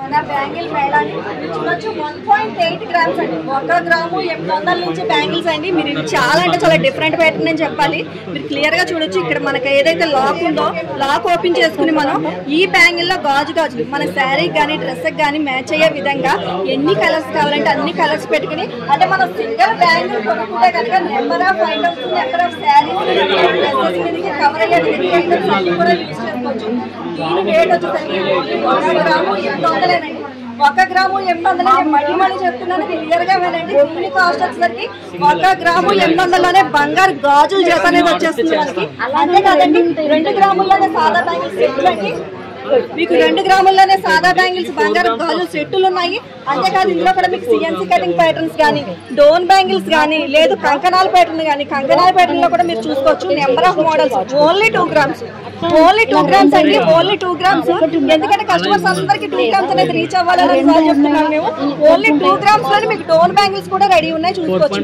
మన బ్యాంగిల్ మేళాన్ని చూడొచ్చు. 1.8 గ్రామ్స్ అండి, 1 గ్రాము 800 నుంచి బ్యాంగిల్స్ అండి. మీరు చాలా అంటే చాలా డిఫరెంట్ ప్యాటర్న్ అని చెప్పాలి. మీరు క్లియర్ గా చూడొచ్చు. ఇక్కడ మనకి ఏదైతే లాక్ ఉందో లాక్ ఓపెన్ చేసుకుని మనం ఈ బ్యాంగిల్ లో గాజులు మన శారీ కానీ డ్రెస్ కానీ మ్యాచ్ అయ్యే విధంగా ఎన్ని కలర్స్ కావాలంటే అన్ని కలర్స్ పెట్టుకుని, అంటే మనం సింగిల్ బ్యాంగిల్ కొనుక్కుంటే కనుక number of items, number of saris, dresses మీదకి కవర్ అయ్యే ఐటమ్స్ అన్ని కూడా యూజ్ చేసుకోవచ్చు. దీని రేట్ వచ్చేసరికి 1 గ్రాము 800 అండి. 1 గ్రాము 800 మళ్ళీ చెప్తున్నాను, క్లియర్ గా వినండి. దీని కాస్ట్ వచ్చేసరికి 1 గ్రాము 800లోనే బంగారు గాజులు చేత అనేది వచ్చేస్తుంది మనకి. అంతేకాదండి 2 గ్రాముల్లోనే సాదా బ్యాంగిల్స్ సెట్లు అండి. మీకు 2 గ్రాముల్లోనే సాదా బ్యాంగిల్స్ బంగారు గాజులు సెట్టులు ఉన్నాయి. అంతేకాదు ఇందులో కూడా మీకు సిఎన్సీ కటింగ్ ప్యాటర్న్స్ కానీ, డోన్ బ్యాంగిల్స్ కానీ, లేదు కంకణాల ప్యాటర్న్ కానీ, కంకణాల ప్యాటర్న్ లో కూడా మీరు చూసుకోవచ్చు. Number of models. Only 2 grams అండి, ఓన్లీ 2 గ్రామ్స్. ఎందుకంటే కస్టమర్స్ అందరికి 2 గ్రామ్స్ అనేది రీచ్ అవ్వాలని చెప్తున్నాం మేము. ఓన్లీ 2 గ్రామ్స్ లోనే మీకు డోన్ బ్యాంగిల్స్ కూడా రెడీ ఉన్నాయి, చూసుకోవచ్చు.